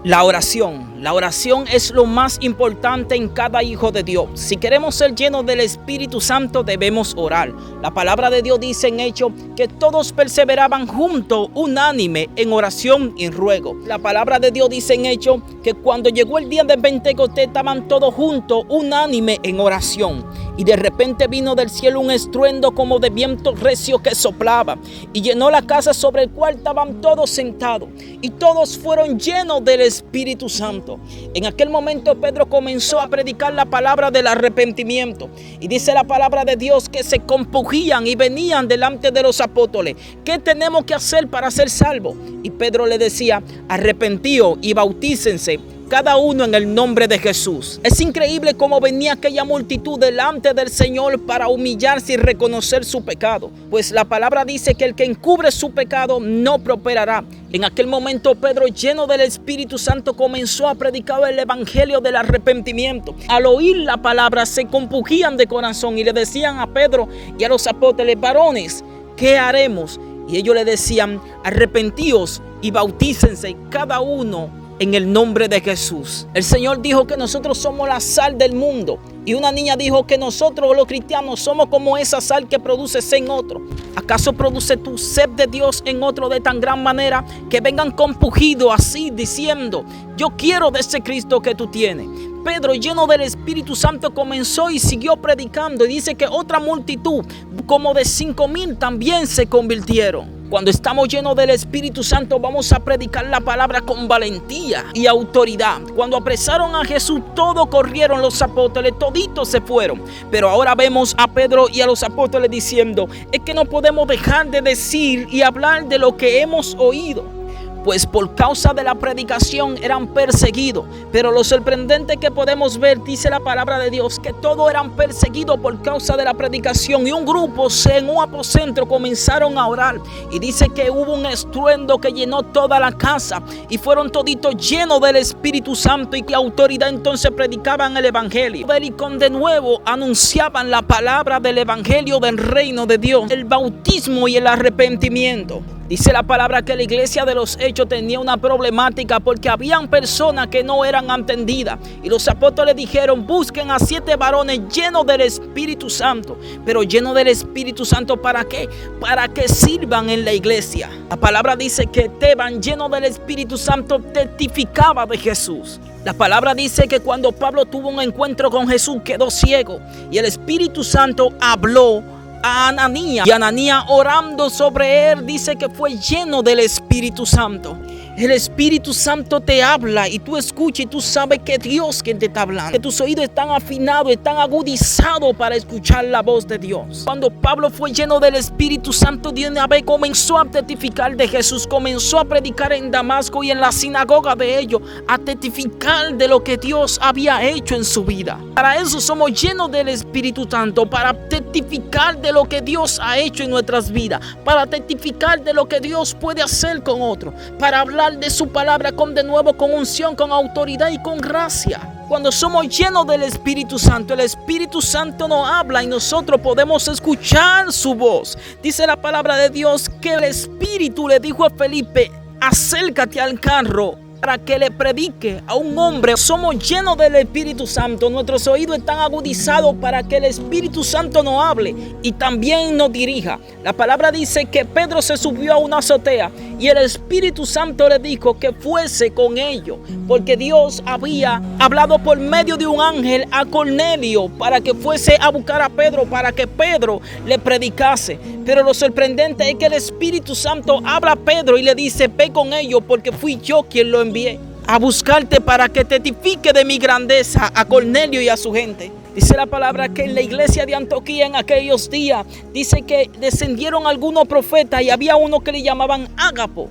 La oración es lo más importante en cada hijo de Dios. Si queremos ser llenos del Espíritu Santo, debemos orar. La palabra de Dios dice en Hechos que todos perseveraban juntos, unánime, en oración y ruego. La palabra de Dios dice en Hechos que cuando llegó el día de Pentecostés estaban todos juntos, unánime, en oración. Y de repente vino del cielo un estruendo como de viento recio que soplaba y llenó la casa sobre el cual estaban todos sentados. Y todos fueron llenos del Espíritu Santo. En aquel momento Pedro comenzó a predicar la palabra del arrepentimiento. Y dice la palabra de Dios que se compugían y venían delante de los apóstoles. ¿Qué tenemos que hacer para ser salvos? Y Pedro le decía: arrepentíos y bautícense cada uno en el nombre de Jesús. Es increíble cómo venía aquella multitud delante del Señor para humillarse y reconocer su pecado. Pues la palabra dice que el que encubre su pecado no prosperará. En aquel momento Pedro, lleno del Espíritu Santo, comenzó a predicar el evangelio del arrepentimiento. Al oír la palabra se compugían de corazón y le decían a Pedro y a los apóstoles: varones, ¿qué haremos? Y ellos le decían: arrepentíos y bautícense cada uno en el nombre de Jesús. El Señor dijo que nosotros somos la sal del mundo. Y una niña dijo que nosotros los cristianos somos como esa sal que produce sed en otro. ¿Acaso produce tu sed de Dios en otro de tan gran manera que vengan compungidos así diciendo: yo quiero de ese Cristo que tú tienes? Pedro, lleno del Espíritu Santo, comenzó y siguió predicando. Y dice que otra multitud, como de 5,000, también se convirtieron. Cuando estamos llenos del Espíritu Santo, vamos a predicar la palabra con valentía y autoridad. Cuando apresaron a Jesús, todos corrieron, los apóstoles, toditos se fueron. Pero ahora vemos a Pedro y a los apóstoles diciendo: es que no podemos dejar de decir y hablar de lo que hemos oído. Pues por causa de la predicación eran perseguidos. Pero lo sorprendente que podemos ver, dice la palabra de Dios, que todos eran perseguidos por causa de la predicación. Y un grupo en un aposento comenzaron a orar. Y dice que hubo un estruendo que llenó toda la casa. Y fueron toditos llenos del Espíritu Santo. Y que autoridad entonces predicaban el evangelio. Y con de nuevo anunciaban la palabra del evangelio del reino de Dios, el bautismo y el arrepentimiento. Dice la palabra que la iglesia de los Hechos tenía una problemática porque habían personas que no eran entendidas. Y los apóstoles dijeron: busquen a 7 varones llenos del Espíritu Santo. Pero llenos del Espíritu Santo, ¿para qué? Para que sirvan en la iglesia. La palabra dice que Esteban, lleno del Espíritu Santo, testificaba de Jesús. La palabra dice que cuando Pablo tuvo un encuentro con Jesús, quedó ciego. Y el Espíritu Santo habló a Ananías. Y Ananías, orando sobre él, dice que fue lleno del Espíritu Santo. El Espíritu Santo te habla y tú escuchas y tú sabes que Dios quien te está hablando. Que tus oídos están afinados, están agudizados para escuchar la voz de Dios. Cuando Pablo fue lleno del Espíritu Santo, de una vez comenzó a testificar de Jesús. Comenzó a predicar en Damasco y en la sinagoga de ellos, a testificar de lo que Dios había hecho en su vida. Para eso somos llenos del Espíritu Santo, para testificar de lo que Dios ha hecho en nuestras vidas, para testificar de lo que Dios puede hacer con otros, para hablar de su palabra con de nuevo, con unción, con autoridad y con gracia. Cuando somos llenos del Espíritu Santo, el Espíritu Santo nos habla y nosotros podemos escuchar su voz. Dice la palabra de Dios que el Espíritu le dijo a Felipe: acércate al carro para que le predique a un hombre. Somos llenos del Espíritu Santo. Nuestros oídos están agudizados para que el Espíritu Santo nos hable y también nos dirija. La palabra dice que Pedro se subió a una azotea y el Espíritu Santo le dijo que fuese con ellos, porque Dios había hablado por medio de un ángel a Cornelio para que fuese a buscar a Pedro, para que Pedro le predicase. Pero lo sorprendente es que el Espíritu Santo habla a Pedro y le dice: ve con ellos, porque fui yo quien lo envié a buscarte para que testifique de mi grandeza a Cornelio y a su gente. Dice la palabra que en la iglesia de Antioquía en aquellos días, dice que descendieron algunos profetas y había uno que le llamaban Ágapo,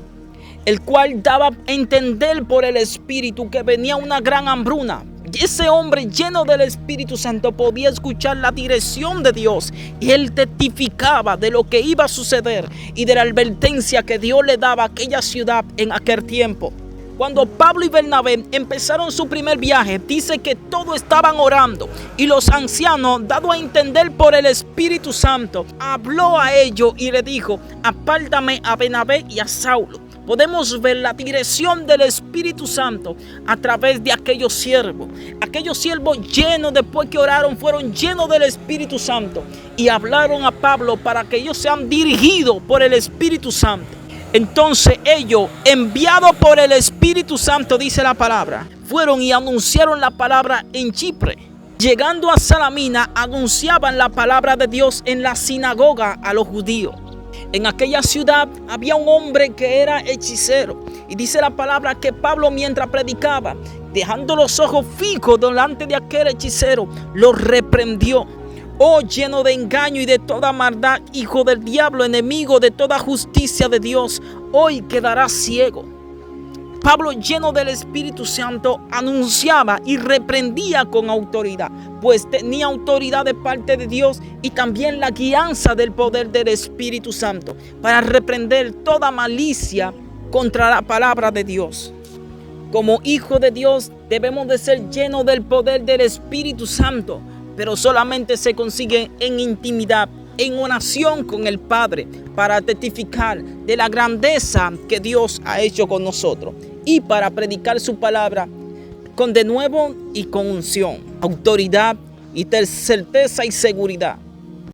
el cual daba a entender por el Espíritu que venía una gran hambruna. Y ese hombre lleno del Espíritu Santo podía escuchar la dirección de Dios y él testificaba de lo que iba a suceder y de la advertencia que Dios le daba a aquella ciudad en aquel tiempo. Cuando Pablo y Bernabé empezaron su primer viaje, dice que todos estaban orando y los ancianos, dado a entender por el Espíritu Santo, habló a ellos y le dijo: apártame a Bernabé y a Saulo podemos ver la dirección del Espíritu Santo a través de aquellos siervos. Aquellos siervos llenos, después que oraron, fueron llenos del Espíritu Santo y hablaron a Pablo para que ellos sean dirigidos por el Espíritu Santo. Entonces ellos, enviados por el Espíritu Santo, dice la palabra, fueron y anunciaron la palabra en Chipre. Llegando a Salamina, anunciaban la palabra de Dios en la sinagoga a los judíos. En aquella ciudad había un hombre que era hechicero. Y dice la palabra que Pablo, mientras predicaba, dejando los ojos fijos delante de aquel hechicero, lo reprendió. Oh, lleno de engaño y de toda maldad, hijo del diablo, enemigo de toda justicia de Dios, hoy quedarás ciego. Pablo, lleno del Espíritu Santo, anunciaba y reprendía con autoridad, pues tenía autoridad de parte de Dios y también la guianza del poder del Espíritu Santo para reprender toda malicia contra la palabra de Dios. Como hijos de Dios debemos de ser llenos del poder del Espíritu Santo, pero solamente se consigue en intimidad, en oración con el Padre, para testificar de la grandeza que Dios ha hecho con nosotros y para predicar su palabra con denuedo y con unción, autoridad y certeza y seguridad.